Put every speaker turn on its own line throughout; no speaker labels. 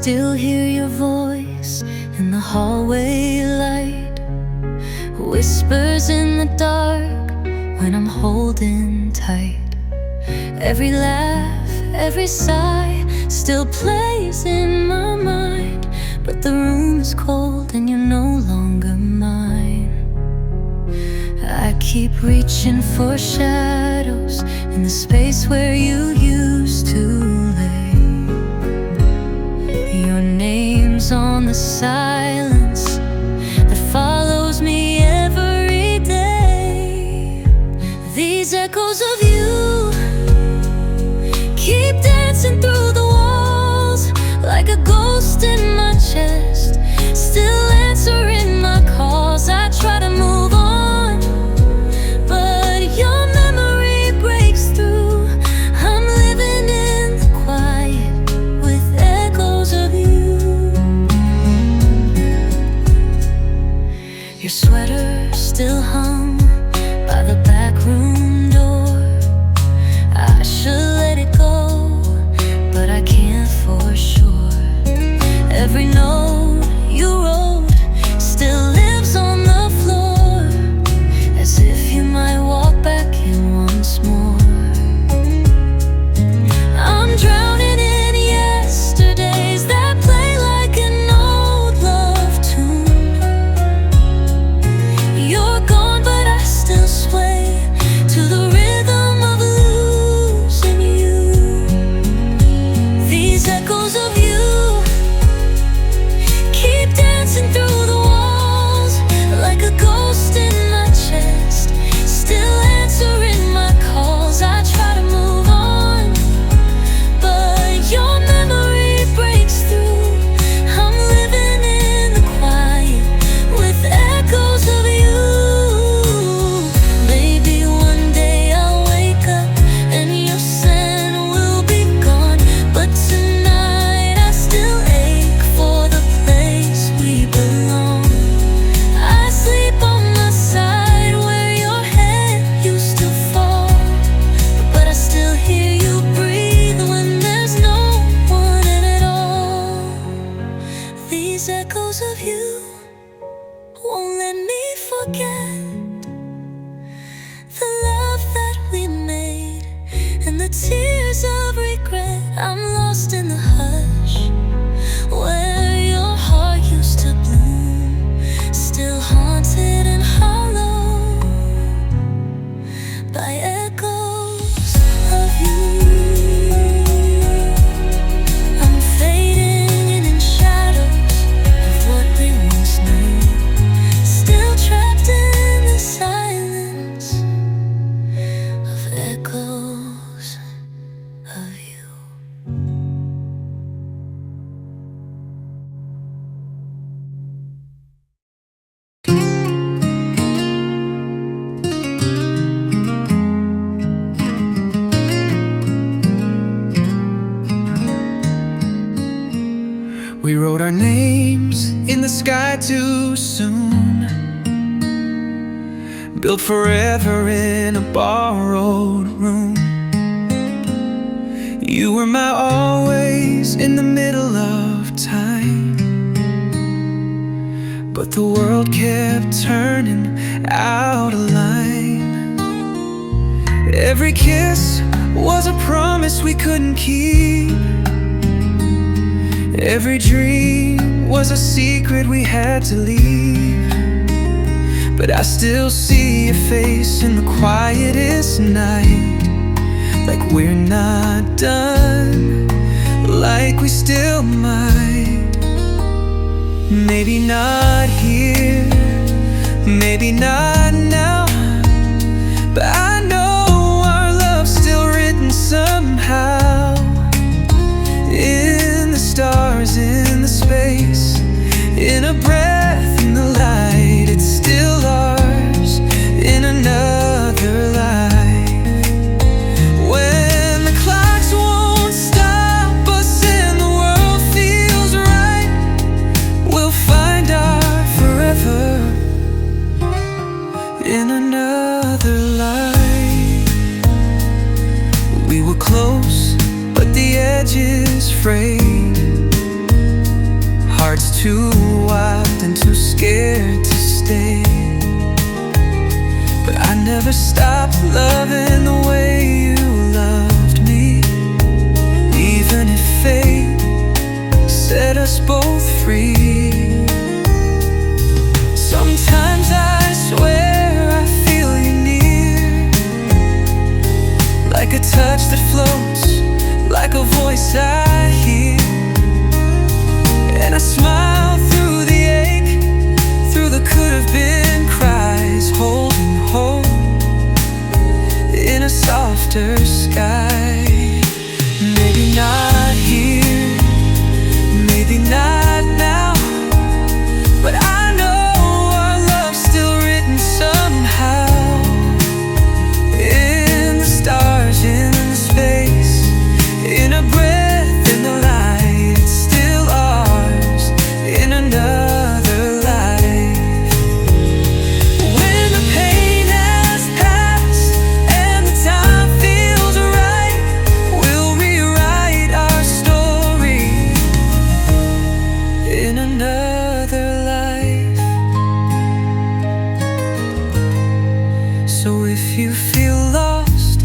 still hear your voice in the hallway light, whispers in the dark when I'm holding tight. Every laugh, every sigh still plays in my mind, but the room is cold and you're no longer mine. I keep reaching for shadows in the space where you used to lay. Your name's on the silence that follows me every day. These echoes of you keep dancing through the walls like a ghost in my chest, still answering my calls. I try to move on, but your memory breaks through. I'm living in the quiet with echoes of you. Your sweater still hung by the back room door. I should let it go, but I can't for sure. Every note you wrote still lives on the floor, as if you might walk back in once more. I'm drowning in yesterdays that play like an old love tune. You're gone, but I still sway to the rhythm of losing you. These echoes of you keep dancing through the walls like a ghost in my chest, still answering my calls. I try to move on, but your memory breaks through. I'm living in the quiet with echoes of you. Maybe one day I'll wake up and your scent will be gone, but tonight I still ache for the place we belong. I sleep on the side where your head used to fall, but I still hear you breathe when there's no one in it all. These echoes of you won't let me forget the love that we made and the tears of regret. I'm lost in the hush where your heart used to bloom, still haunted and hollow by echoes of you. I'm fading in shadows of what we once knew, still trapped in the silence of echoes of you.
We wrote our names in the sky too soon, built forever in a borrowed room. You were my always in the middle of time, but the world kept turning out of line. Every kiss was a promise we couldn't keep. Every dream was a secret we had to leave. But I still see your face in the quietest night, like we're not done, like we still might. Maybe not here, maybe not now, but I know our love's still written somehow. In the stars, in the space, in a breath, in the light, it's still ours in another life. When the clocks won't stop us and the world feels right, we'll find our forever in another life. We were close, but the edges frayed. too wild and too scared to stay. But I never stopped loving the way you loved me, even if fate set us both free. Sometimes I swear I feel you near, like a touch that floats, like a voice I hear. And I smile through the ache, through the could have been cries, holding hope in a softer sky. Maybe not here, maybe not now, but I know our love's still written somehow, in the stars, in the space, in a breath, in the light. It's still ours, in another life. When the pain has passed and the time feels right, we'll rewrite our story in another life. So if you feel lost,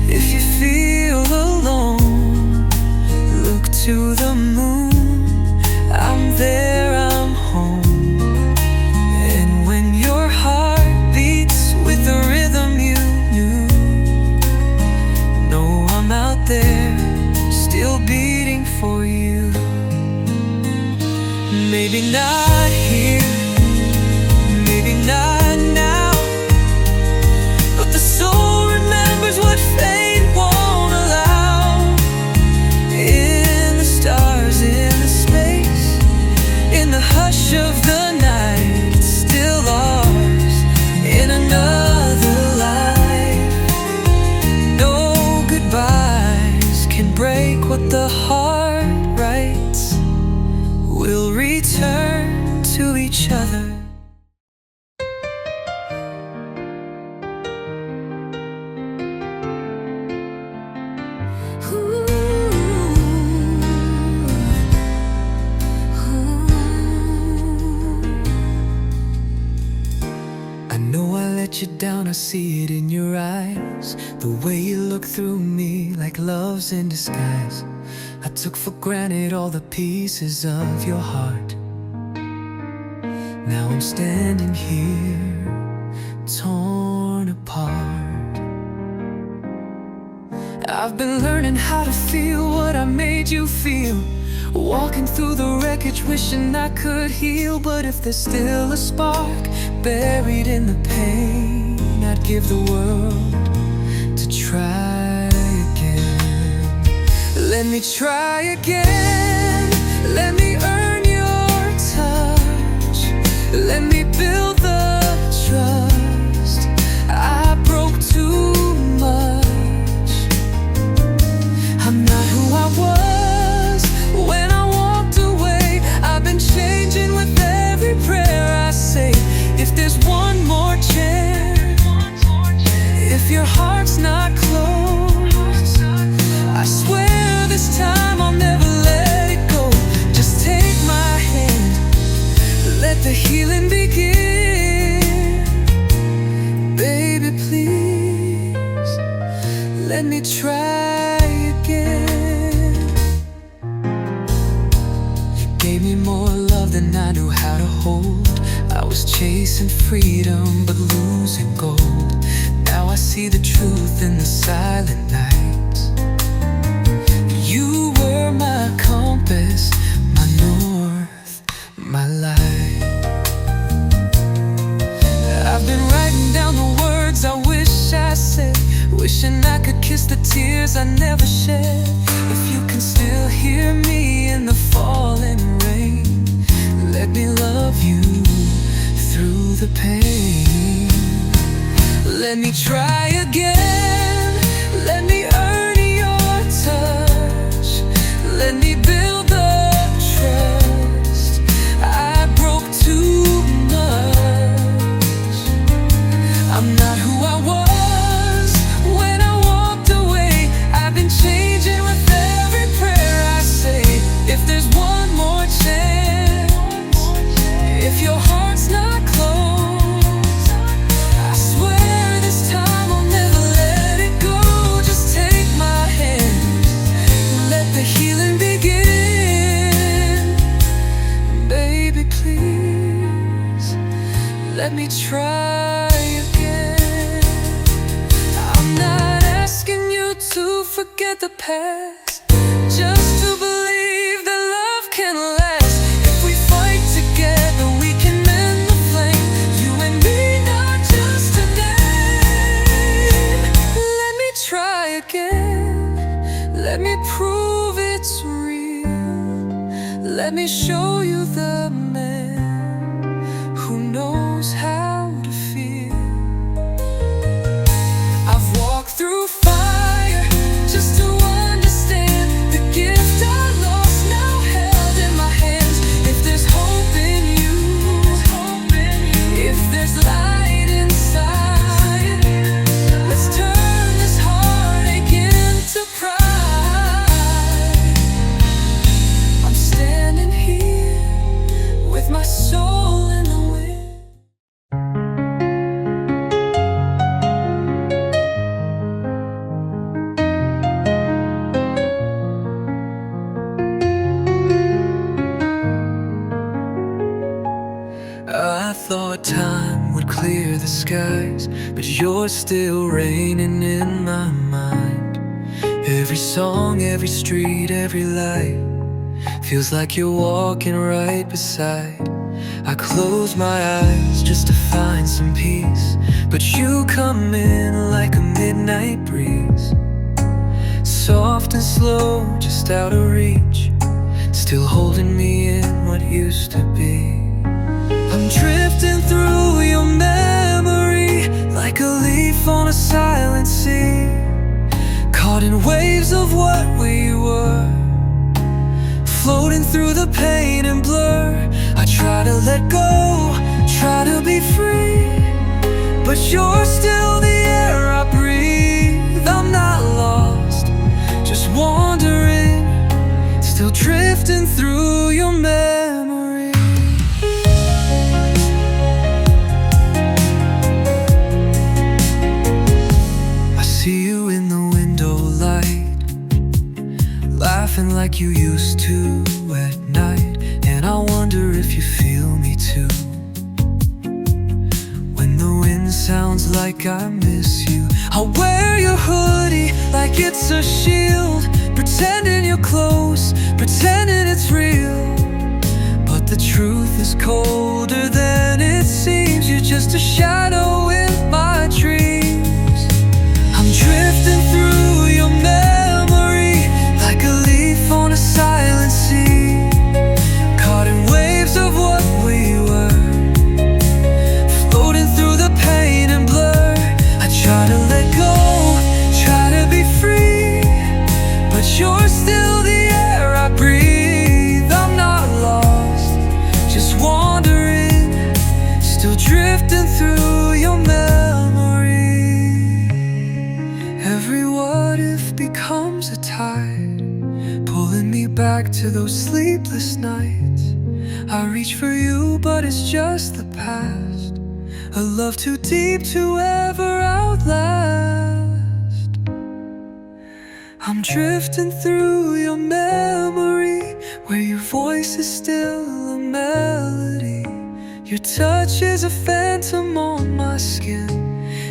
if you feel alone, look to the moon, I'm there, I'm home. And when your heart beats with the rhythm you knew, know I'm out there, still beating for you. Maybe not here, maybe not now, but the soul remembers what fate won't allow. In the stars, in the space, in the hush of the night, it's still ours, in another life. No goodbyes can break what the heart writes. We'll return to each other. I know I let you down, I see it in your eyes, the way you look through me like love's in disguise. I took for granted all the pieces of your heart. Now I'm standing here, torn apart. I've been learning how to feel what I made you feel, walking through the wreckage wishing I could heal. But if there's still a spark buried in the pain, I'd give the world to try again. Let me try again, let me earn your touch, let me build the trust. I broke too much, I'm not who I was when I walked away. I've been changing with every prayer I say. If there's one more chance, if your heart's not closed, I swear this time I'll never let it go. Just take my hand, let the healing begin. Baby, please, let me try again. You gave me more love than I knew how to hold. I was chasing freedom but losing gold. Now I see the truth in the silent nights. You were my compass, my north, my light. I've been writing down the words I wish I said, wishing I could kiss the tears I never shed. If you can still hear me in the falling rain, let me love you through the pain. Let me try again, let me earn your touch, let me build the trust. I broke too much, I'm not who I was when I walked away. I've been changing with every prayer I say. If there's one more chance, please let me try again. I'm not asking you to forget the past, just to believe that love can last. If we fight together, we can mend the flame. You and me, not just a name. Let me try again. Let me prove it's real. Let me show you the man who knows how to feel. I've walked through fire just to understand the gift I lost, now held in my hands. If there's hope in you, if there's light inside, let's turn this heartache into pride. I'm standing here with my soul in the wind. I thought time would clear the skies, but you're still raining in my mind. Every song, every street, every light feels like you're walking right beside. I close my eyes just to find some peace, but you come in like a midnight breeze, soft and slow, just out of reach, still holding me in what used to be. I'm drifting through your memory like a leaf on a silent sea, caught in waves of what we were, floating through the pain and blur. I try to let go, try to be free, but you're still the air I breathe. I'm not lost, just wandering, still drifting through your memory. See you in the window light, laughing like you used to at night. And I wonder if you feel me too, when the wind sounds like I miss you. I'll wear your hoodie like it's a shield, pretending you're close, pretending it's real. But the truth is colder than it seems. You're just a shadow in my dreams. Drifting through your memory like a leaf on a silent sea, caught in waves of what we were, floating through the pain and blur. I try to let go, try to be free, but you're still the air I breathe. I'm not lost, just wandering, still drifting through your memory. Every what if becomes a tide, pulling me back to those sleepless nights. I reach for you, but it's just the past, a love too deep to ever outlast. I'm drifting through your memory, where your voice is still a melody. Your touch is a phantom on my skin,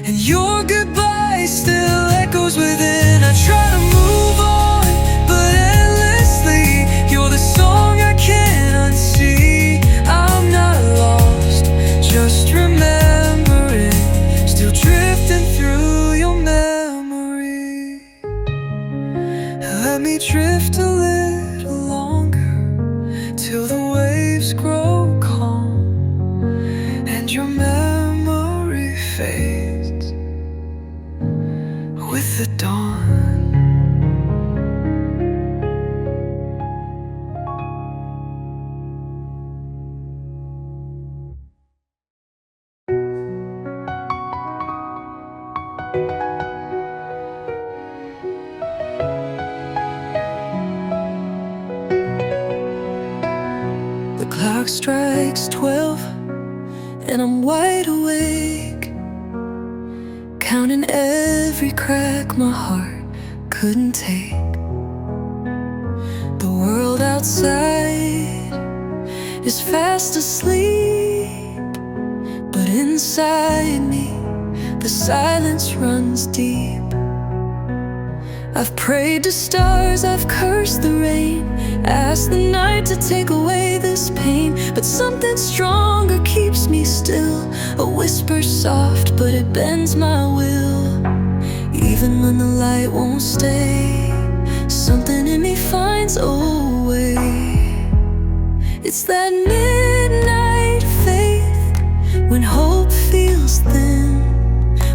and your goodbye still echoes within. I try to move on, but endlessly, you're the song I can't unsee. I'm not lost, just remembering, still drifting through your memory. Let me drift a little longer, till the waves grow calm, and your memory fades with the dawn. The clock strikes 12, and I'm wide awake, counting every crack my heart couldn't take. The world outside is fast asleep, but inside me the silence runs deep. I've prayed to stars, I've cursed the rain, asked the night to take away this pain, but something stronger keeps me still. A whisper soft, but it bends my will. Even when the light won't stay, something in me finds a way. It's that midnight faith, when hope feels thin,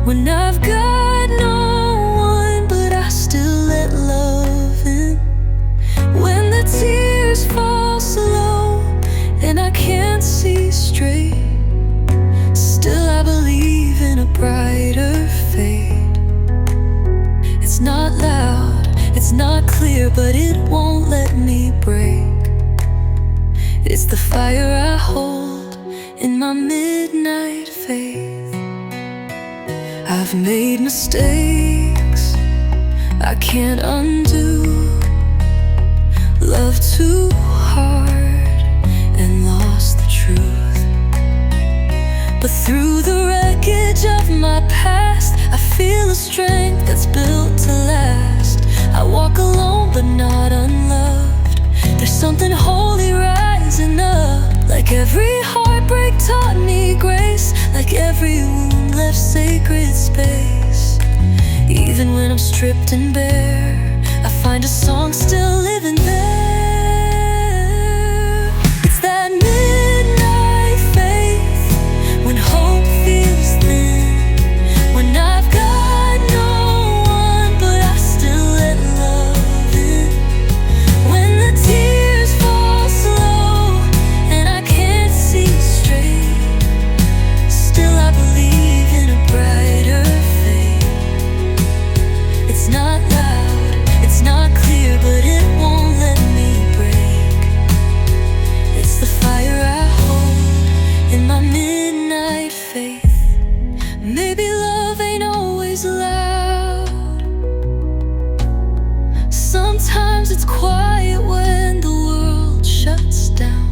when I've got no one but I still let love in, when the tears fall slow and I can't see straight, still I believe in a brighter fate. It's not loud, it's not clear, but it won't let me break. It's the fire I hold in my midnight faith. I've made mistakes I can't undo, loved too hard and lost the truth. But through the wreckage of my past, I feel a strength that's built to last. I walk alone but not unloved. There's something holy rising up. Like every heartbreak taught me grace, like every wound left sacred space. Even when I'm stripped and bare, I find a song still living there. It's that midnight faith, when hope feels thin, when I've got no one but I still let love in, when the tears fall slow and I can't see straight, still I believe in a brighter fate. It's not loud, it's not clear, but it won't let me break. It's the fire I hold in my midnight faith. Maybe love ain't always loud, sometimes it's quiet when the world shuts down.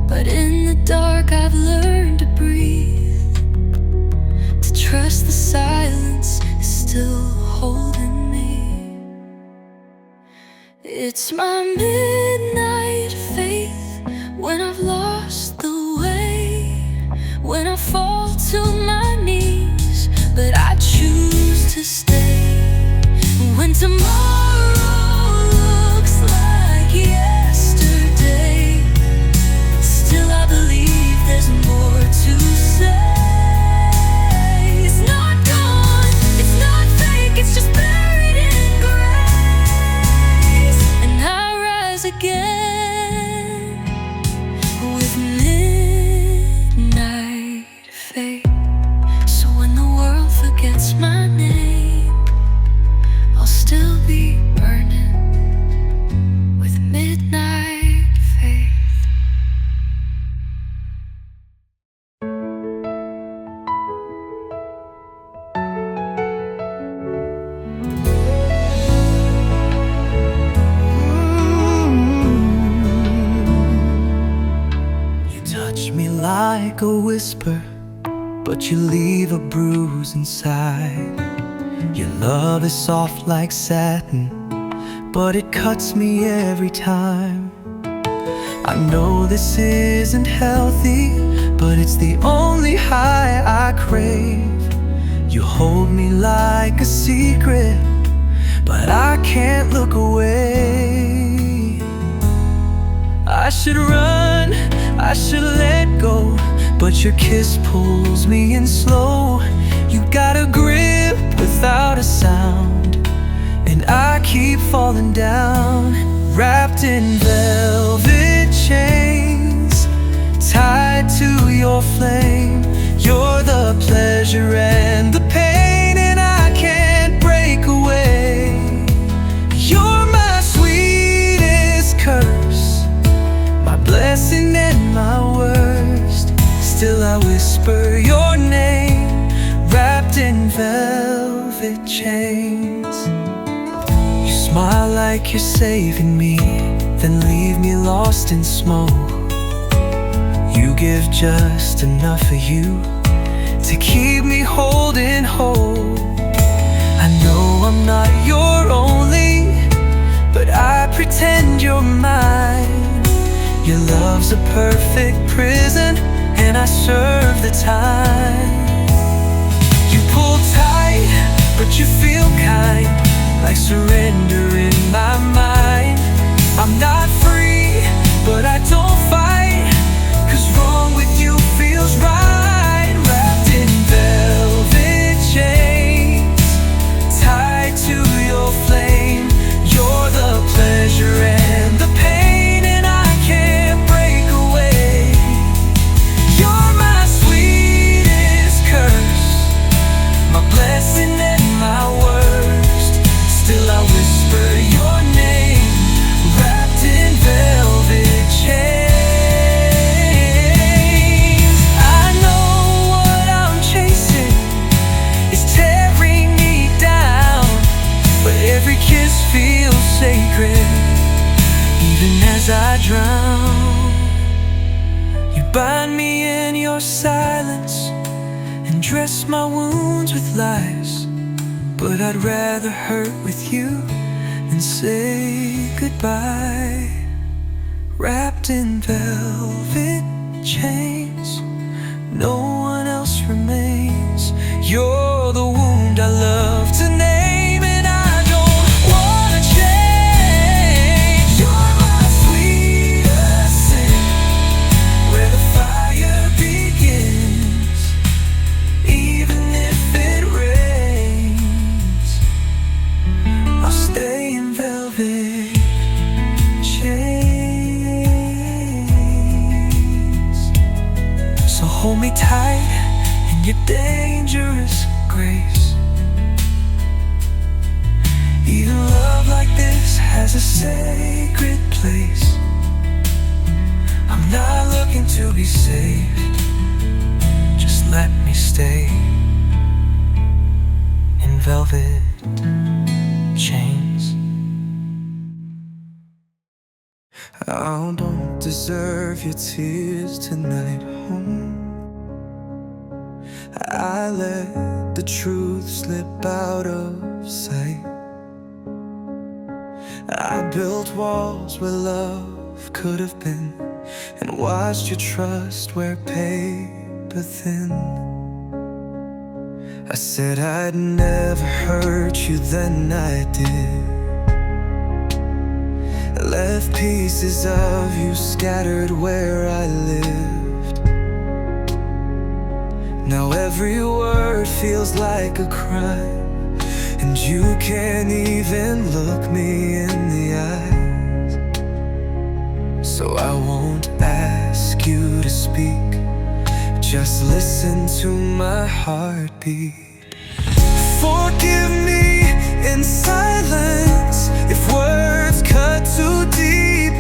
But in the dark I've learned to breathe, to trust the silence is still holding me. It's my midnight faith, when I've lost the way, when I fall to my knees, but I choose to stay. When tomorrow looks like yesterday, still I believe there's more to say. It's not gone, it's not fake, it's just buried in grace. And I rise again with midnight faith. So when the world forgets my name, I'll still be burning with midnight faith. You touch me like a whisper, but you leave a bruise inside. Your love is soft like satin, but it cuts me every time. I know this isn't healthy, but it's the only high I crave. You hold me like a secret, but I can't look away. I should run, I should let go, but your kiss pulls me in slow. You got a grip without a sound, and I keep falling down. Wrapped in velvet chains, tied to your flame. You're the pleasure and the pain, and I can't break away. You're my sweetest curse, my blessing and my worst. Still I whisper your name, wrapped in velvet chains. You smile like you're saving me, then leave me lost in smoke. You give just enough of you to keep me holding hope. I know I'm not your only, but I pretend you're mine. Your love's a perfect prison, and I serve the time. You pull tight, but you feel kind, like surrender in my mind. I'm not free, but I don't fight, 'cause wrong with you feels right. Wrapped in velvet chains, tied to your flame. You're the pleasure and the pain, and I can't break away. You're my sweetest curse, my blessing and my worst. Still I whisper your name, wrapped in velvet chains. I know what I'm chasing is tearing me down, but every kiss feels sacred, even as I drown. You bind me in your silence and dress my wounds with lies, but I'd rather hurt with you than say goodbye. Wrapped in velvet chains, no one else remains. You're the wound I love to name, and I don't wanna change. You're my sweetest sin, where the fire begins. Even if it rains, I'll stay in velvet chains. So hold me tight in your dangerous grace. Even love like this has a sacred place. I'm not looking to be saved, just let me stay in velvet chains. I don't deserve your tears tonight, home. I let the truth slip out of sight. I built walls where love could have been, and watched your trust wear paper thin. I said I'd never hurt you, then I did. Left pieces of you scattered where I lived. Now every word feels like a crime, and you can't even look me in the eyes. So I won't ask you to speak, just listen to my heartbeat. Forgive me in silence if words cut too deep.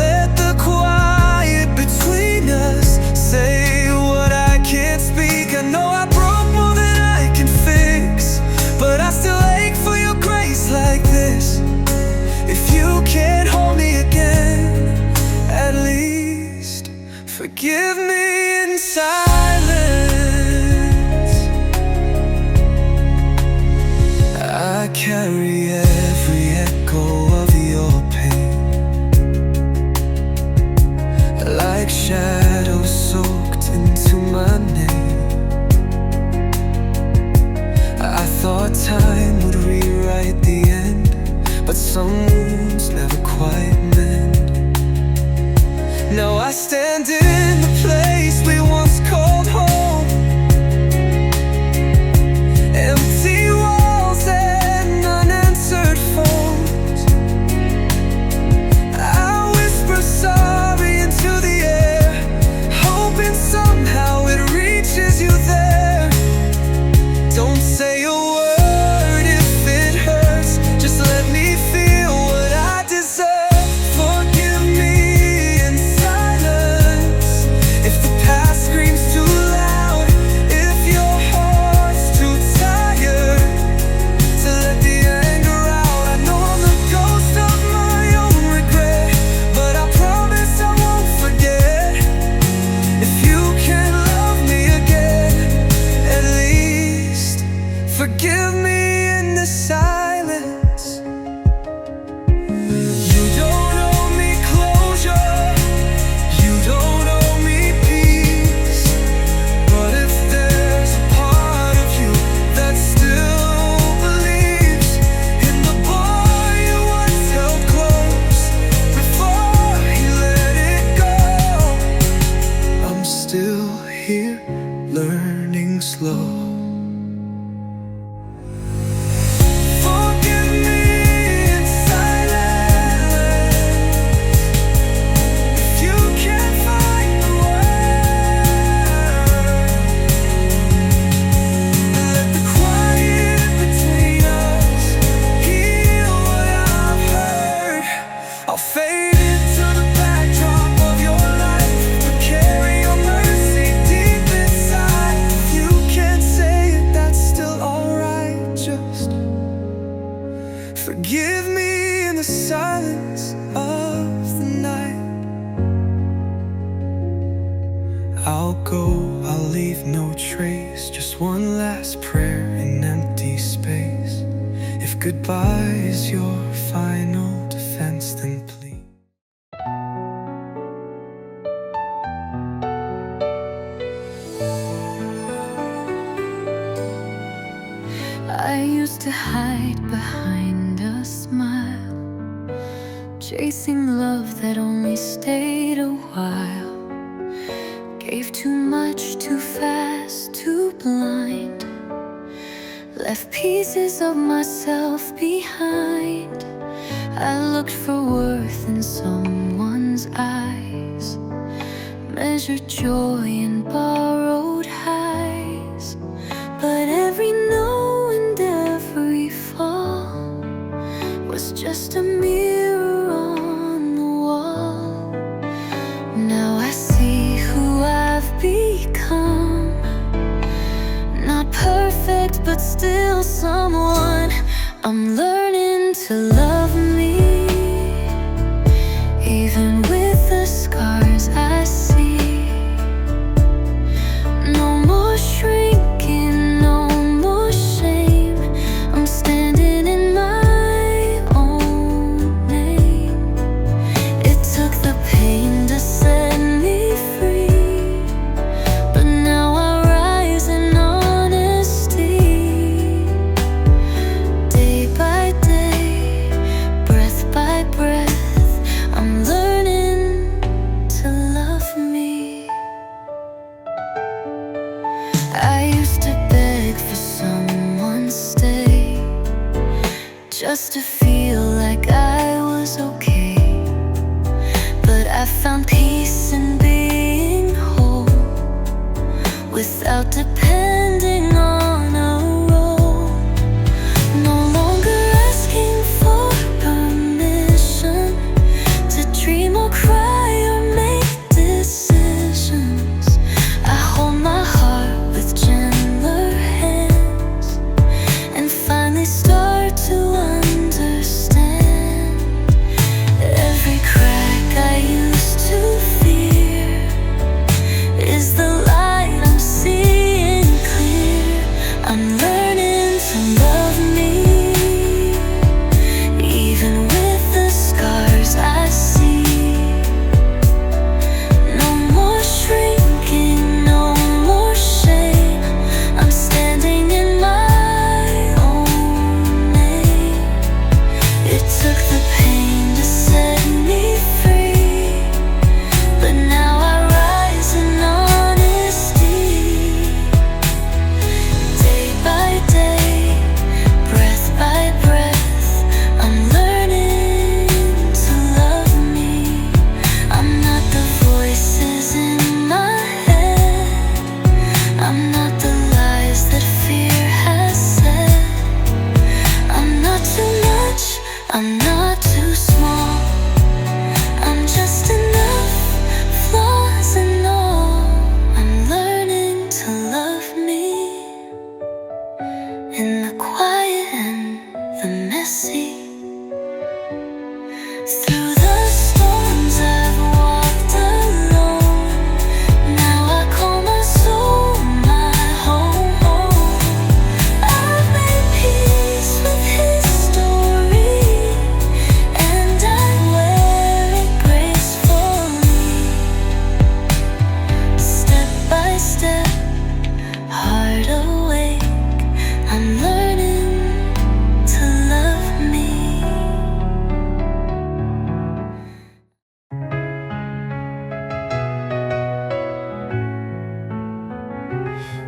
Let the quiet between us say what I can't speak. I know I broke more than I can fix, but I still ache for your grace like this. If you can't hold me again, at least forgive me in silence. I carry every echo of your pain, like shadows soaked into my name. I thought time would rewrite the end, but some wounds never quite mend. Now I stand in the place we once called home, empty walls and unanswered still here, learning slow. Forgive me in silence if you can't find the words. Let the quiet between us heal what I've heard. I'll fade into the backdrop of your life, but carry your mercy deep inside. If you can't say it, that's still alright. Just forgive me in the silence of the night. I'll go, I'll leave no trace, just one last prayer in empty space. If goodbye is your final defense, then please.
I used to hide behind a smile, chasing love that only stayed a while. Gave too much too fast, too blind, left pieces of myself behind. I looked for worth in someone's eyes, measured joy in borrowed highs. But every no and every fall was just a mirror on the wall. Now I see who I've become, not perfect but still someone. I'm learning to love me, even with the scars I see. No more shrinking, no more shame. I'm standing in my own name. It took the pain to set me free, but now I rise in honesty. Day by day, breath by breath, I'm learning to love me. I used to beg for someone's stay, just to feel like I was okay. But I found peace in being whole, without depending on a role. No longer asking for permission to dream or cry or make decisions. I hold my heart with gentler hands, and finally start to understand. Every crack I used to fear is the light I'm seeing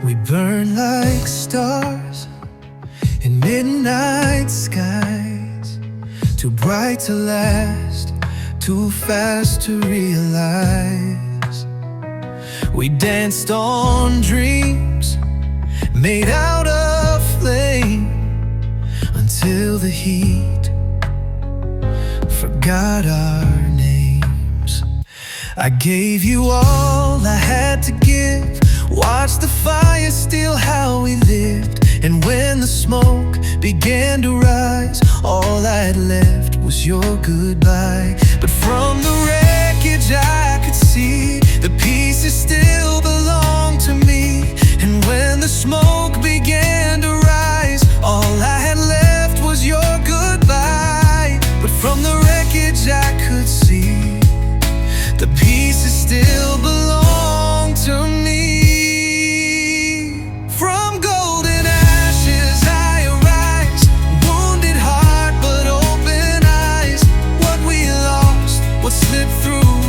We burn like stars in midnight skies, too bright to last, too fast to realize. We danced on dreams made out of flame, until the heat forgot our names. I gave you all I had to give, watched the fire steal how we lived. And when the smoke began to rise, all I had left was your goodbye. But from the wreckage I could see the pieces still belong to me. And when the smoke began to rise, all I had left was your goodbye. But from the wreckage I could see the pieces still belong to me. From golden ashes I arise, wounded heart but open eyes. What we lost, what slipped through,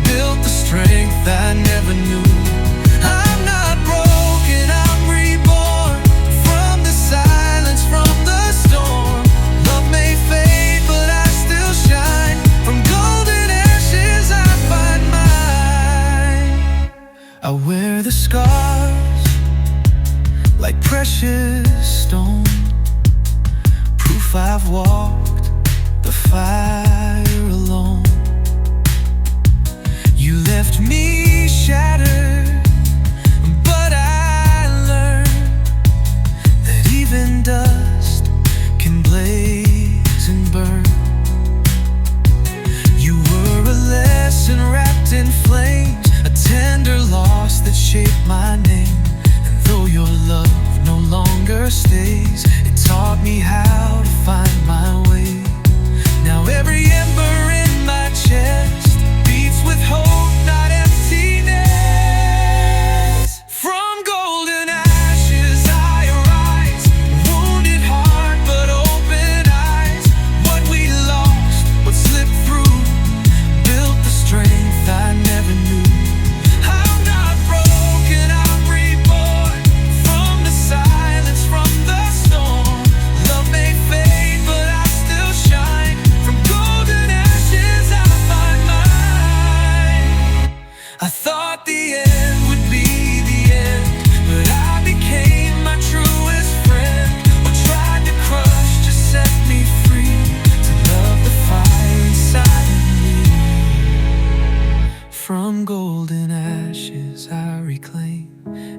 built the strength I never knew. I'm not broken, I'm reborn, from the silence, from the storm. Love may fade but I still shine, from golden ashes I find mine. I wear the scars like precious stone, proof I've walked the fire alone. You left me shattered, but I learned that even dust can blaze and burn. You were a lesson wrapped in flames, a tender loss that shaped my name. And though your love no longer stays, it taught me how to find my way. Now every ember in my chest beats with hope, not emptiness. From golden ashes I arise, wounded heart but open eyes. What we lost, what slipped through, built the strength I never knew. I'm not broken, I'm reborn, from the silence, from the storm. Love may fade but I still shine, from golden ashes I find mine. I thought the end would be the end, but I became my truest friend. What tried to crush just set me free, to love the fire inside of me. From golden ashes I reclaim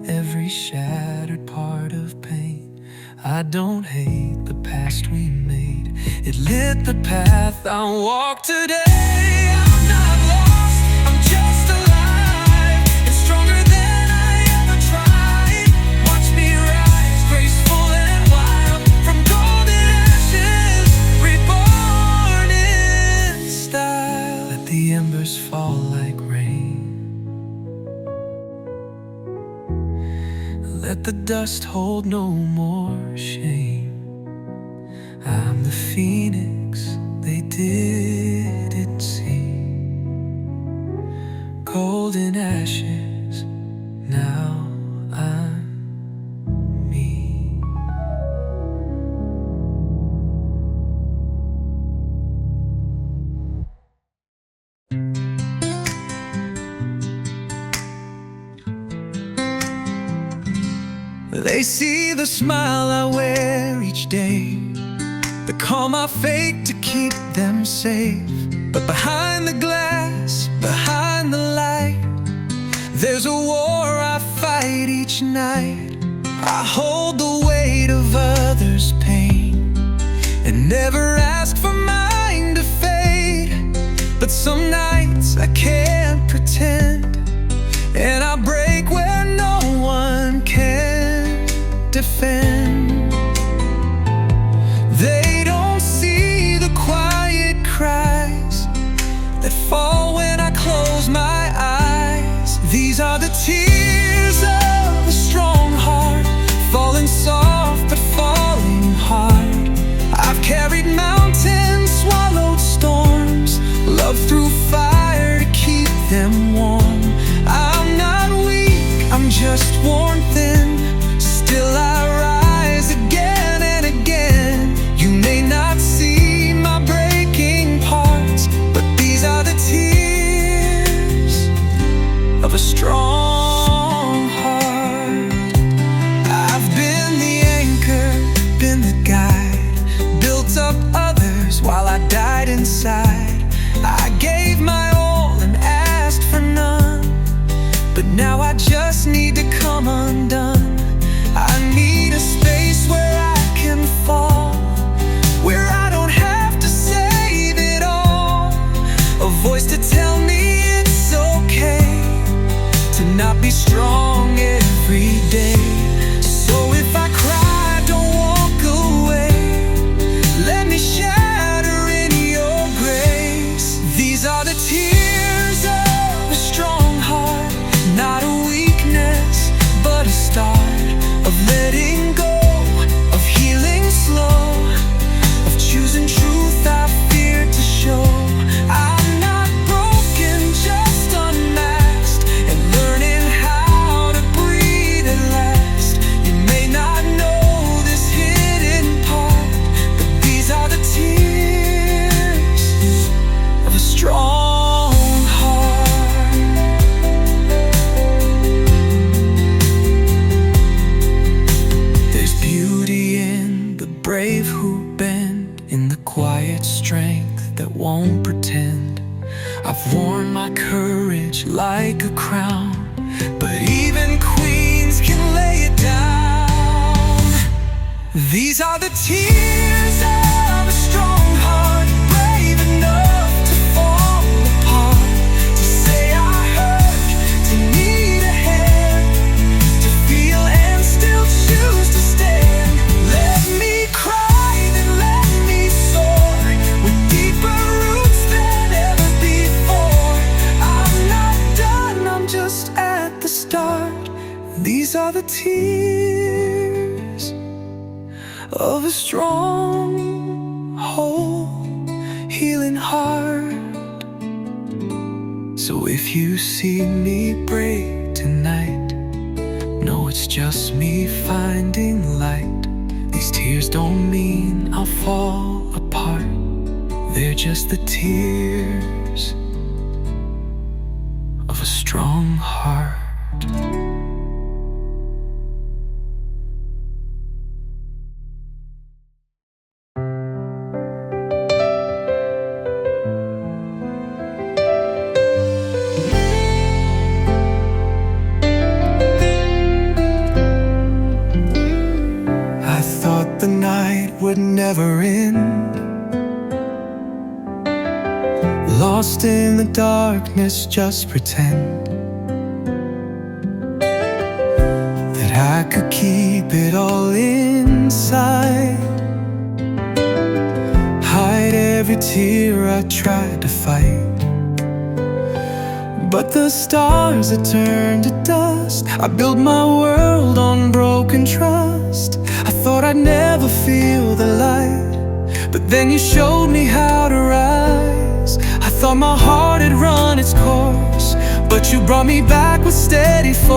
every shattered part of pain. I don't hate the past we made, it lit the path I walk today. I'm not lost, I'm just alive, and stronger than I ever tried. Watch me rise, graceful and wild, from golden ashes, reborn in style. Let the embers fall like rain, let the dust hold no more shame. I'm the phoenix they didn't see, golden ashes, now I'm me. They see the smile I wear each day, the calm I fake to keep them safe. But behind the glass, behind the light, there's a war I fight each night. I hold the weight of others' pain and never ask for mine to fade. But some nights I can't pretend, and I break where no one can defend. They don't see the quiet cries that fall when I close my eyes. These are the tears of a strong heart, falling soft but falling hard. I've carried mountains, swallowed storms, love through fire to keep them warm. I'm not weak, I'm just worn thin, of a strong heart. I've been the anchor, been the guide, built up others while I died inside. I gave my all and asked for none, but now I just need to come undone. I need a space where I can fall, where I don't have to save it all. A voice to tell me it's okay to not be strong every day. So if I cry, don't walk away. Let me shatter in your grace. These are the tears of a strong heart, not a weakness, but a start of letting go, of healing slow, of choosing truth I feared to show. I'm not broken, just unmasked, and learning how to breathe at last. You may not know this hidden part, but these are the tears of a strong heart. There's beauty in the brave who bend, in the quiet strength that won't pretend. I've worn my courage like a crown, but even queens can lay it down. These are the tears of a strong heart, brave enough to fall apart, to say I hurt, to need a hand, to feel and still choose to stand. Let me cry, then let me soar, with deeper roots than ever before. I'm not done, I'm just at the start. These are the tears of a strong, whole, healing heart. So if you see me break tonight, know it's just me finding light. These tears don't mean I'll fall apart, they're just the tears of a strong heart. I thought the night would never end, lost in the darkness, just pretend that I could keep it all inside, hide every tear I tried to fight. But the stars had turned to dust. I built my world on broken trust. I thought I'd never feel the light, but then you showed me how to rise. I thought my heart had run its course, but you brought me back with steady force.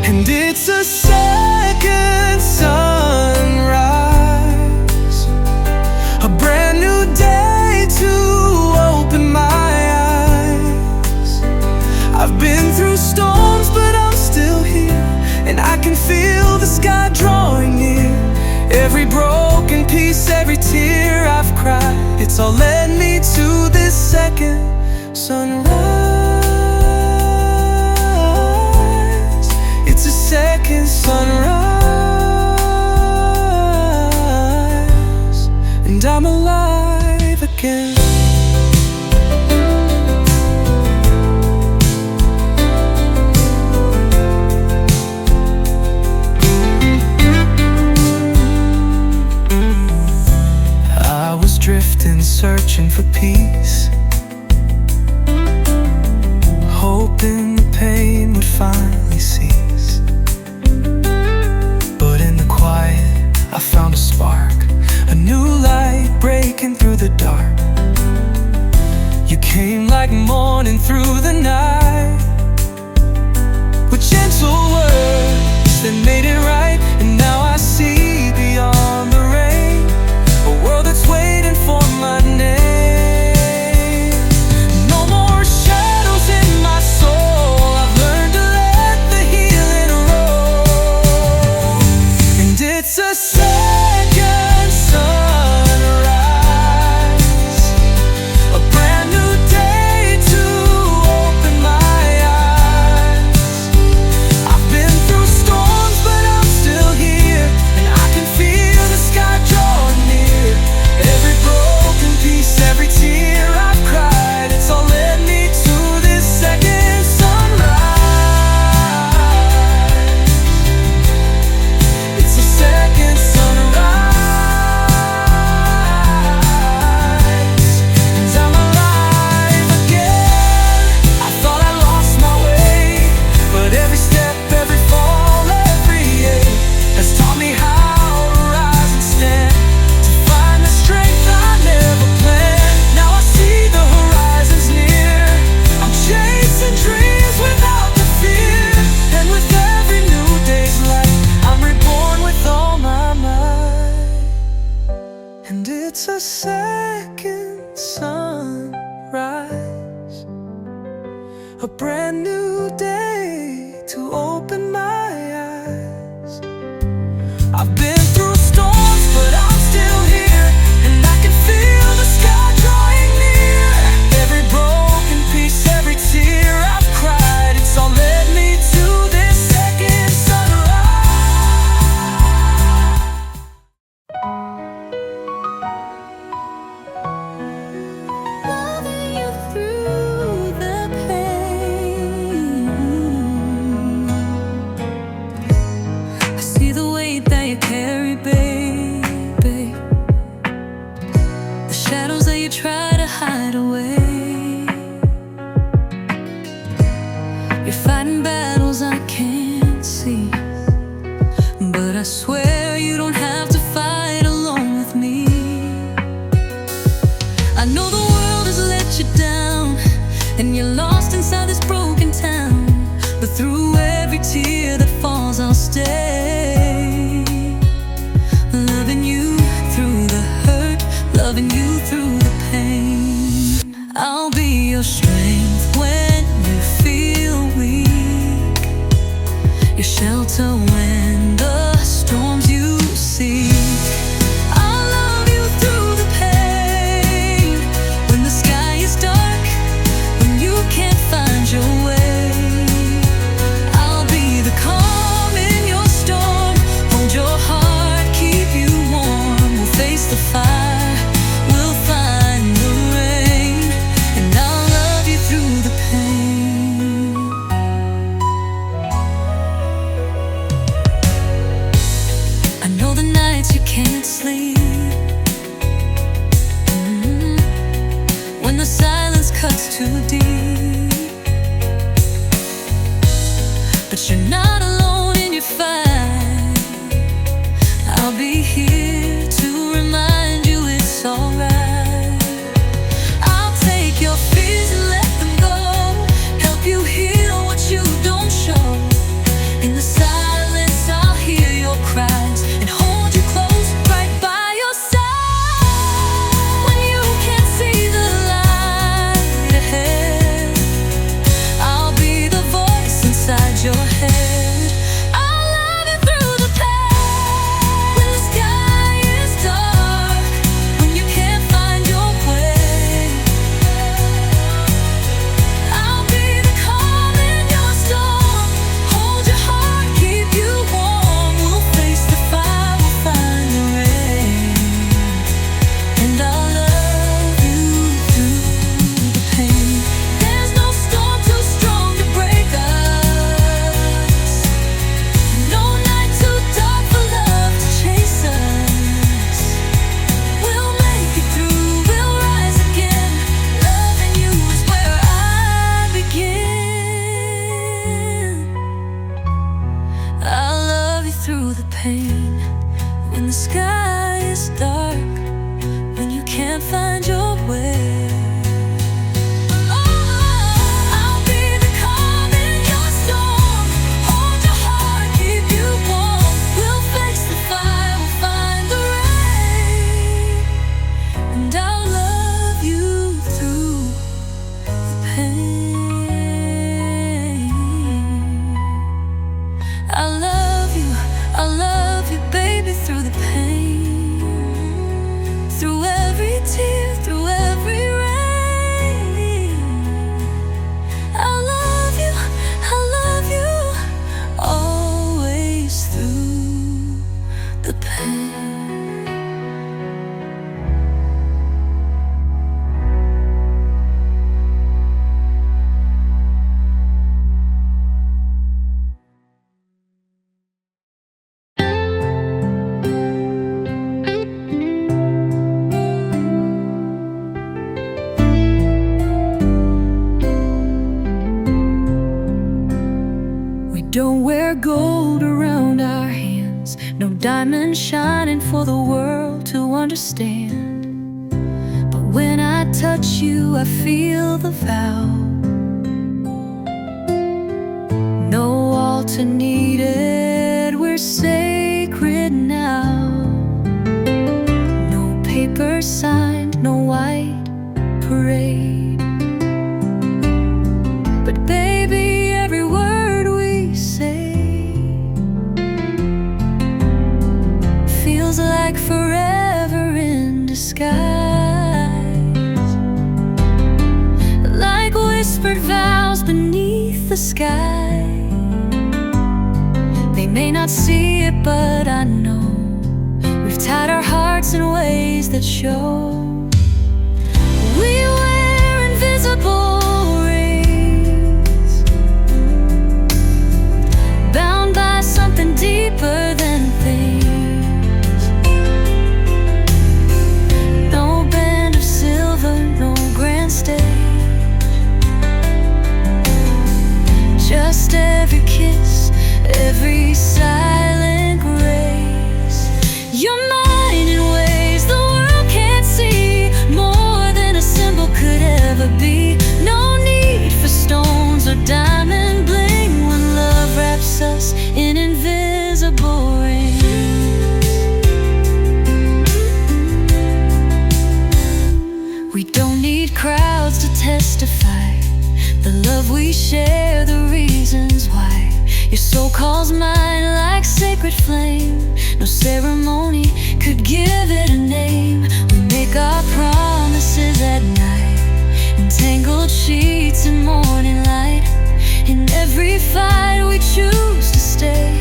And it's a second sunrise, a brand new day to open my eyes. I've been through storms, but I'm still here, and I can feel the sky drawing near. Every broken piece, every tear I've cried, it's all led me to this second sunrise. It's a second sunrise, and I'm alive again. Drifting, searching for peace, hoping the pain would finally cease. But in the quiet, I found a spark, a new light breaking through the dark. You came like morning through the night, with gentle words that made it right. And now I see beyond the rain, a world that's waiting for my name. No more shadows in brand new day to open my eyes. I've been through storms, but I'm still here, and I can feel the sky drawing near. Every broken piece, every tear I've cried, it's all led me to this second sunrise.
Loving you through the pain. I see the weight that you carry, baby, the shadows that you try to hide away. You're fighting battles I can't see, but I swear you don't have to fight alone with me. I know the world has let you down, and you're lost inside this broken town, but through every tear that falls I'll stay, loving you through the hurt, loving you through the pain. I'll be your strength when you feel weak, your shelter when the storms you seek. I'll love you through the pain, when the sky is dark, when you can't find your way. I'll be the calm in your storm, hold your heart, keep you warm. We'll face the fire, we'll find the rain, and I'll love you through the pain. I know the nights you can't sleep, when the silence cuts too deep, but you're not alone in your fight. I'll be here to remind you it's alright. I'll take your fears and let them go, help you heal what you don't show. In the silence I'll hear your cries and hold you close, right by your side. When you can't see the light ahead, I'll be the voice inside your head. I'll love you through the pain, when the sky is dark, when you can't find your way. I'll be the calm in your storm, hold your heart, keep you warm. We'll face the fire, we'll find the rain, and I'll love you through the pain. There's no storm too strong to break us, no night too dark for love to chase us. We'll make it through, we'll rise again. Loving you is where I begin. I'll love you through the pain, when the sky is dark, when you can't find your way. I'll be the calm in your storm, hold your heart, keep you warm. We'll face the fire, we'll find the rain, and I'll love you through the pain. I'll love you, baby, through the pain, through every tear, through every rain. I'll love you, always through the pain. We don't wear gold around our hands, no diamonds shining for the world to understand. But when I touch you, I feel the vow. No altar needed, we're sacred now. No paper signed, no white parade, but baby, the sky. They may not see it, but I know we've tied our hearts in ways that show. We wear invisible rings, bound by something deeper than things. No band of silver, no grand stage, just every kiss, every silent grace. You're mine in ways the world can't see, more than a symbol could ever be. No need for stones or diamond bling when love wraps us in invisible rings. We don't need crowds to testify the love we share, the reasons why. Your soul calls mine like sacred flame. No ceremony could give it a name. We make our promises at night, entangled sheets in morning light. In every fight we choose to stay.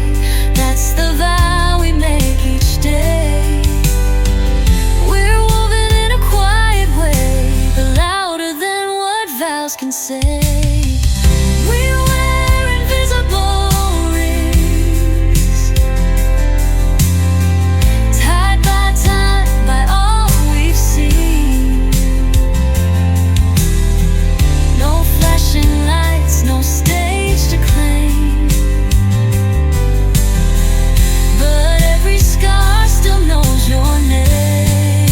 That's the vow we make each day. We're woven in a quiet way, but louder than what vows can say. We wear invisible rings, tied by time, by all we've seen. No flashing lights, no stage to claim, but every scar still knows your name.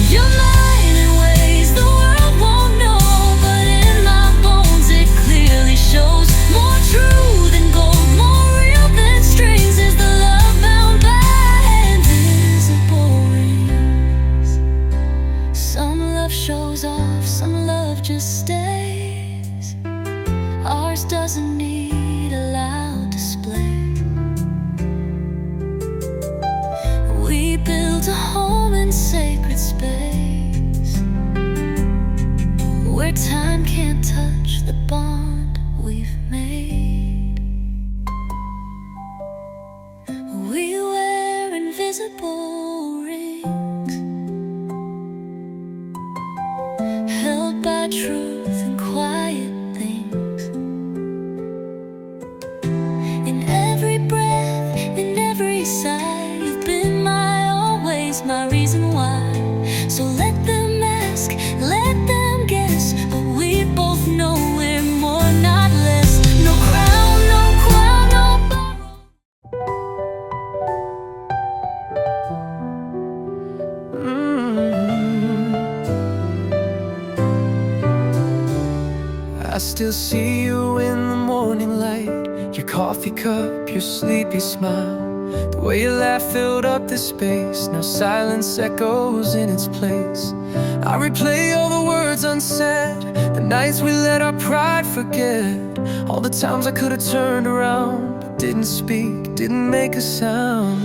You're mine in ways the world won't know, but in my bones it clearly shows. More true than gold, more real than strings, is the love bound by invisible rings. Some love shows off, some love just stays. Ours doesn't need a loud display. We built a home in sacred space, where time can't touch the bond we've made. We wear invisible rings, held by truth and quiet things. In every breath, in every sigh, you've been my always, my reason why. So let them ask, let them guess, but we both know we're more, not less. No crown, no crown, no borrow.
I still see you in the morning light, your coffee cup, your sleepy smile. The way you laugh filled up the space, now silence echoes in its place. I replay all the words unsaid, the nights we let our pride forget. All the times I could have turned around, but didn't speak, didn't make a sound.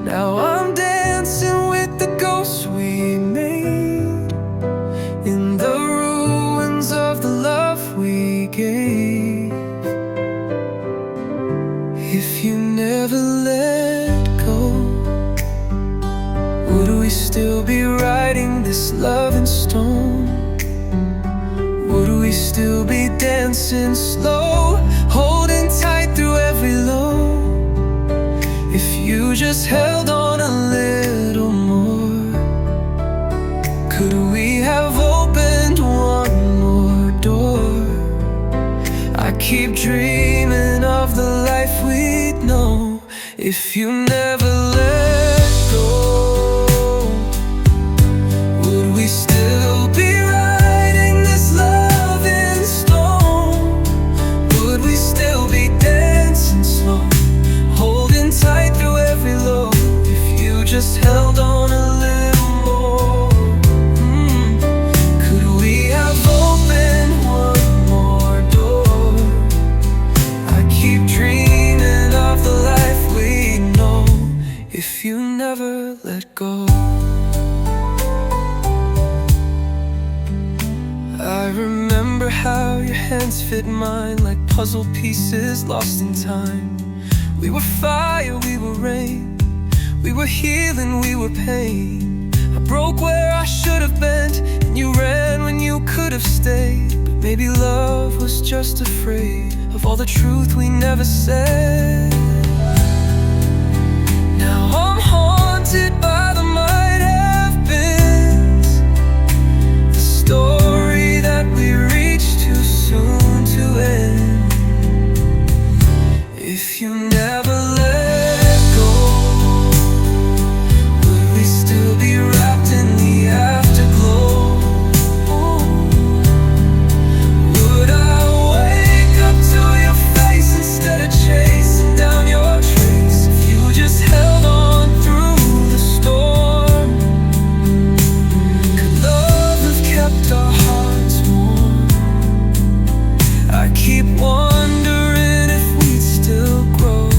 Now I'm dancing with the ghosts we made, in the ruins of the love we gave. If you never let go, would we still be writing this love in stone? Would we still be dancing slow, holding tight through every low? If you just held on a little more, could we have opened one more door? I keep dreaming of the life we'd know. If you never let go, would we still be writing this love in stone? Would we still be dancing slow, holding tight through every low? If you just held on a little more, could we have opened one more door? I keep dreaming of the life we know. hands fit mine like puzzle pieces lost in time. We were fire, we were rain, we were healing, we were pain. I broke where I should have bent, and you ran when you could have stayed. But maybe love was just afraid of all the truth we never said. Now I'm haunted by the might have beens, the story that we reached too soon to end. If you never let go, would we still be wrapped in the afterglow? Would I wake up to your face instead of chasing down your trace? If you just held on through the storm, could love have kept our hearts warm? I keep wondering if we'd still grow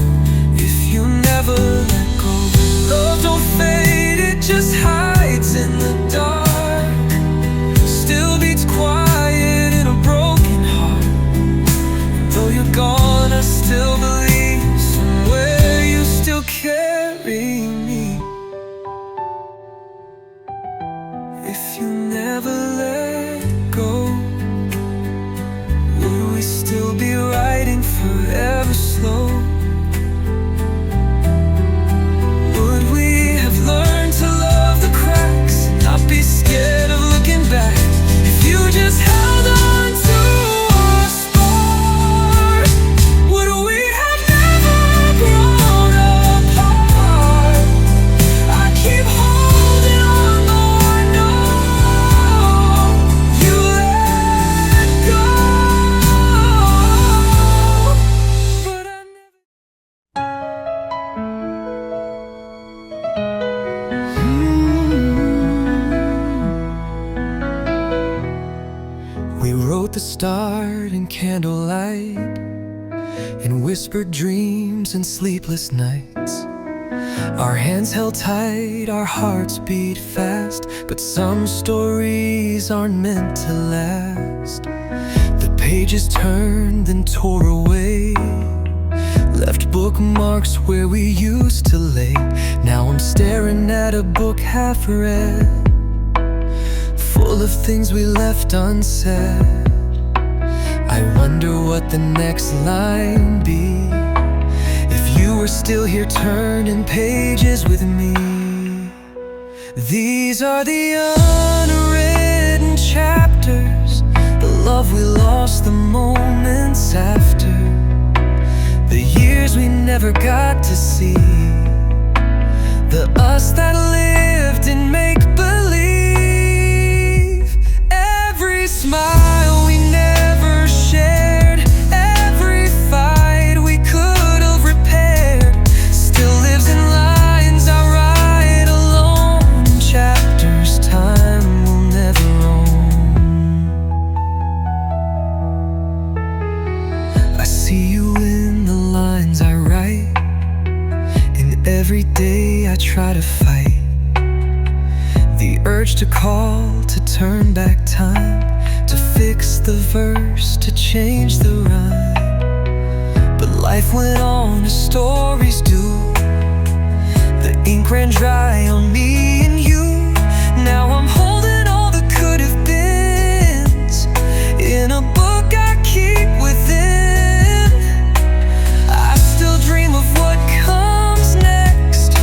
if you never let go. Love don't fade, it just hides in the dark, still beats quiet in a broken heart. And though you're gone, I still believe somewhere you still carry me. If you never let go, would we still be riding forever slow? Would we have learned to love the cracks and not be scared of looking back? If you just held on to a spark, would we have never grown apart? I keep holding on, though I know you let go, but I never. We wrote the start in candlelight, in whispered dreams and sleepless nights. Our hands held tight, our hearts beat fast, but some stories aren't meant to last. The pages turned and tore away, left bookmarks where we used to lay. Now I'm staring at a book half read, full of things we left unsaid. I wonder what the next line be, if you were still here turning pages with me. These are the unwritten chapters, the love we lost, the moments after, the years we never got to see, the us that lived in make-believe. Every smile we never shared, every fight we could have repaired, still lives in lines I write alone, in chapters time will never own. I see you in the lines I write, and every day I try to fight the urge to call, to turn back time, to fix the verse, to change the rhyme. But life went on as stories do, the ink ran dry on me and you. Now I'm holding all the could have beens in a book I keep within. I still dream of what comes next,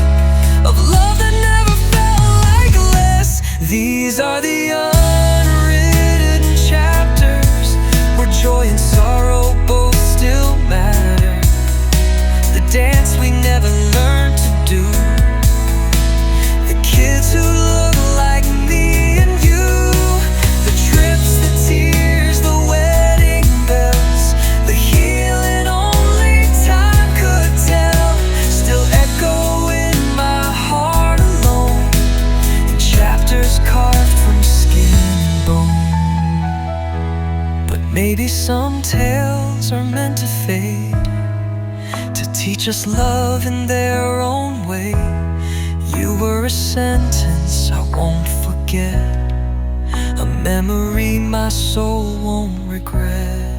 of love that never felt like less. These are the unwritten chapters, where joy and sorrow both still matter, the dance we never learned to do, the kids who look like me and you, the trips, the tears, the wedding bells, the healing only time could tell, still echo in my heart alone, in chapters carved from skin and bone. But maybe some tales are meant to fade, to teach us love in their own way. You were a sentence I won't forget, a memory my soul won't regret.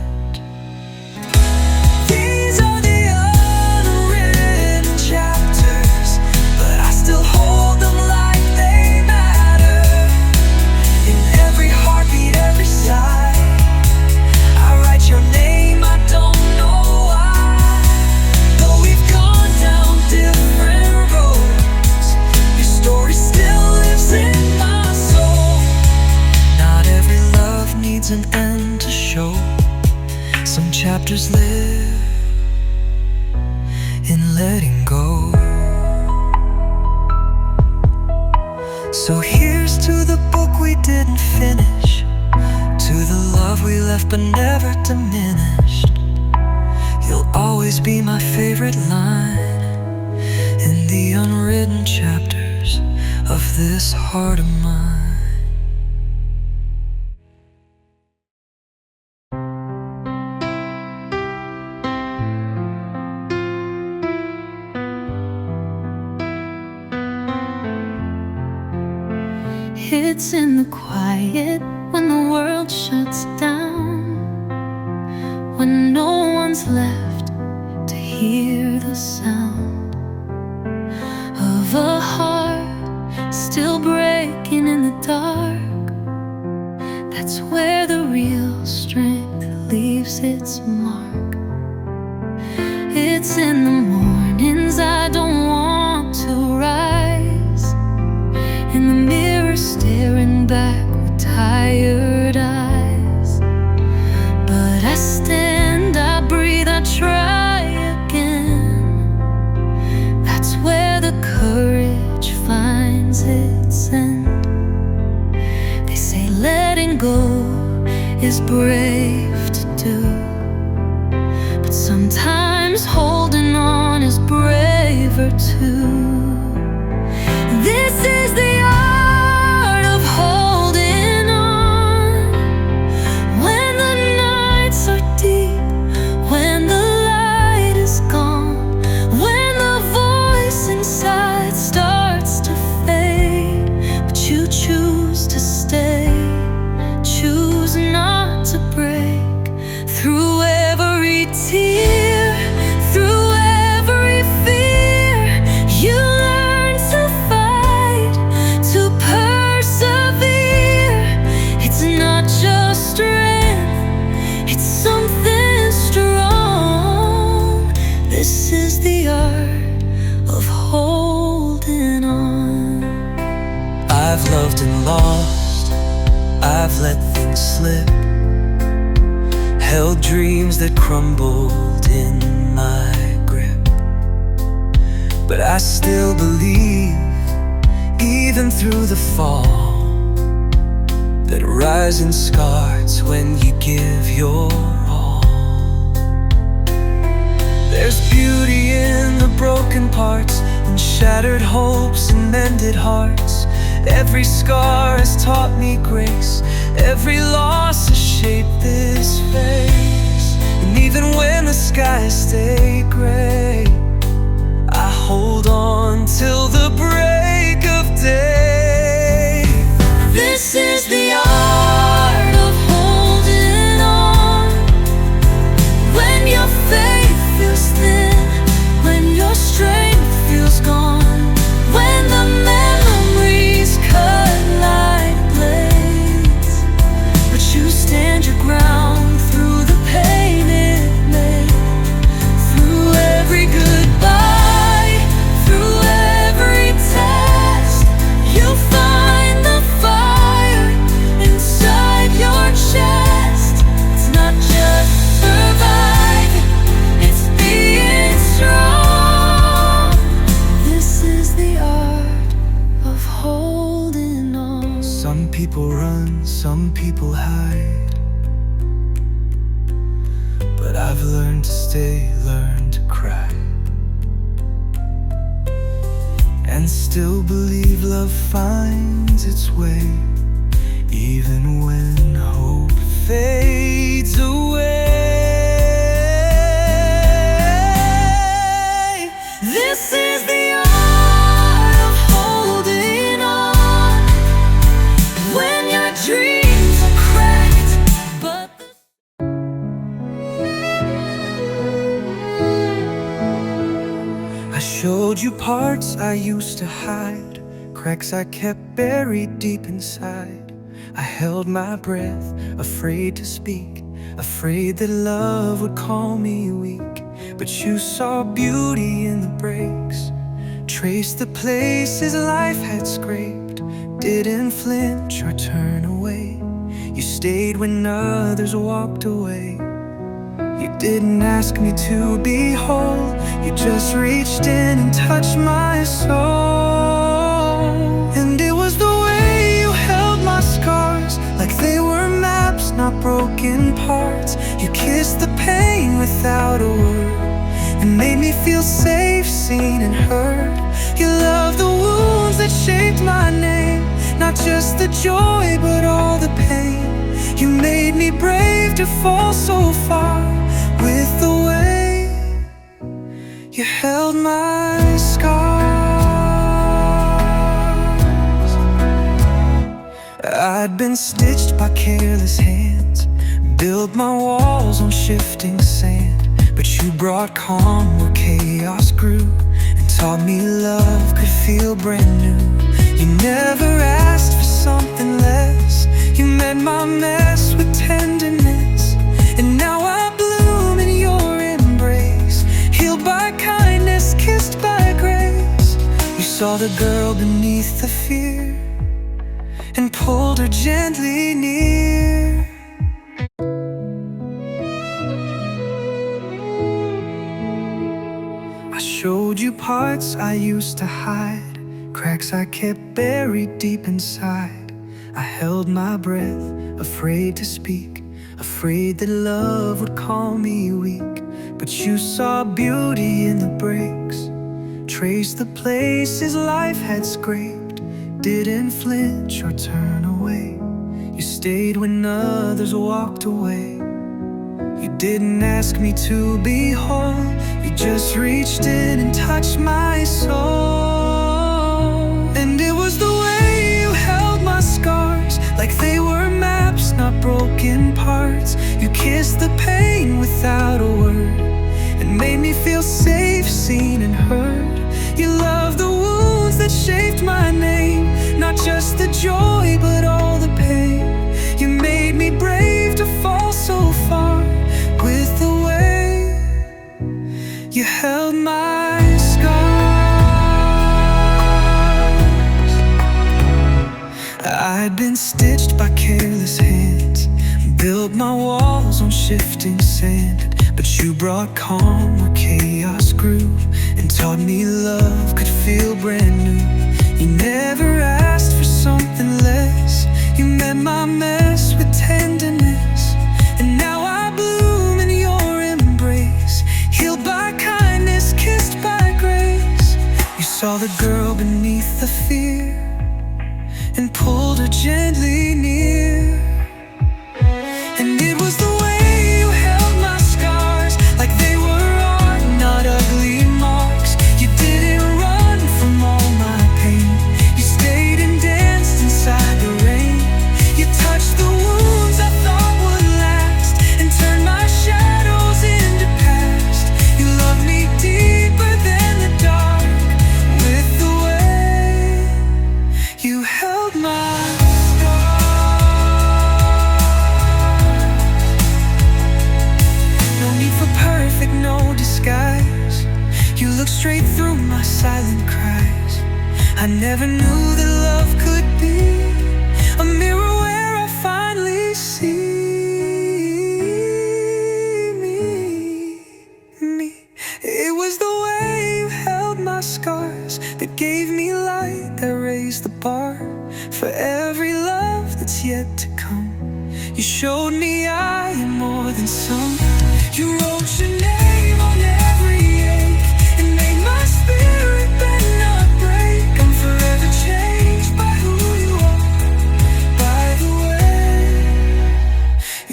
show. Some chapters live in letting go. So here's to the book we didn't finish, to the love we left but never diminished. You'll always be my favorite line in the unwritten chapters of this heart of mine.
It's in the quiet when the world shuts down, when no one's left to hear the sound of a heart still breaking in the dark. That's where the real strength leaves its mark. It's in the mornings I don't want to rise, in the mirror staring back with tired eyes. But I stand, I breathe, I try again. That's where the courage finds its end. They say letting go is brave to do, but sometimes holding on is braver too. This is the art of holding on, when the nights are deep, when the light is gone, when the voice inside starts to fade. But you choose to stay, choose not to break. Through every tear, through every fear, you learn to fight, to persevere. It's not just strength, it's something strong. This is the art of holding on.
I've loved and lost, I've let things slip, held dreams that crumbled in my grip. But I still believe, even through the fall, that rising starts when you give your all. There's beauty in the broken parts, and shattered hopes and mended hearts. Every scar has taught me grace, every loss has shaped this face. And even when the skies stay gray, I hold on till the break of day. This is the art of holding on, when your faith feels thin, when your strength feels gone, when the memories cut like blades. But you stand your ground through the pain it made, through every goodbye, through every test. You find the fire inside your chest. It's not just surviving, it's being strong. This is the art of holding on. Some people run, some people hide, but I've learned to stay, learned to cry, and still believe love finds its way, even when hope fades away. This is the art of holding on, when your dreams are cracked, but I showed you parts I used to hide, cracks I kept buried deep inside. I held my breath, afraid to speak, afraid that love would call me weak. But you saw beauty in the breaks, traced the places life had scraped, didn't flinch or turn away. You stayed when others walked away. You didn't ask me to be whole, you just reached in and touched my soul. And it was the way you held my scars, like they were maps, not broken parts. You kissed the pain without a word, and made me feel safe, seen and heard. You loved the wounds that shaped my name, not just the joy but all the pain. You made me brave to fall so far, with the way you held my scars. I'd been stitched by careless hands, built my walls on shifting sand. But you brought calm where chaos grew, and taught me love could feel brand new. You never asked for something less, you met my mess with tenderness. And now I bloom in your embrace, healed by kindness, kissed by grace. You saw the girl beneath the fear, and pulled her gently near. I showed you parts I used to hide, cracks I kept buried deep inside. I held my breath, afraid to speak, afraid that love would call me weak. But you saw beauty in the breaks, traced the places life had scraped, didn't flinch or turn away. You stayed when others walked away. You didn't ask me to be whole, you just reached in and touched my soul. And it was the way you held my scars, like they were maps, not broken parts. You kissed the pain without a word, and made me feel safe, seen and heard. You loved the wounds that shaped my name, not just the joy but all the pain. You made me brave to fall so far, with the way you held my scars. I'd been stitched by careless hands, built my walls on shifting sand. But you brought calm where chaos grew, and taught me love could feel brand new. You never asked for something less, you met my mess with tenderness. And now I bloom in your embrace, healed by kindness, kissed by grace. You saw the girl beneath the fear, and pulled her gently near. And it was the way you held my scars, like they were art, not ugly marks. You didn't run from all my pain, you stayed and danced inside the rain. You touched the wounds I thought would last, and turned my shadows into past. You loved me deeper than the dark, with the way you held my perfect, no disguise. You look straight through my silent cries. I never knew that love could be a mirror where I finally see me. It was the way you held my scars that gave me light, that raised the bar for every love that's yet to come. You showed me I am more than some. You wrote your name on every ache, and made my spirit bend, not break. I'm forever changed by who you are, by the way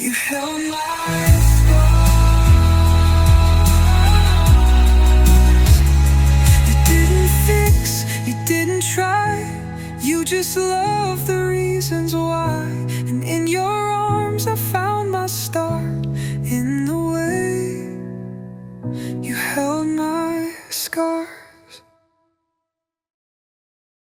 you held my scars. You didn't fix, you didn't try, you just loved the reasons why. And in your arms I found my star.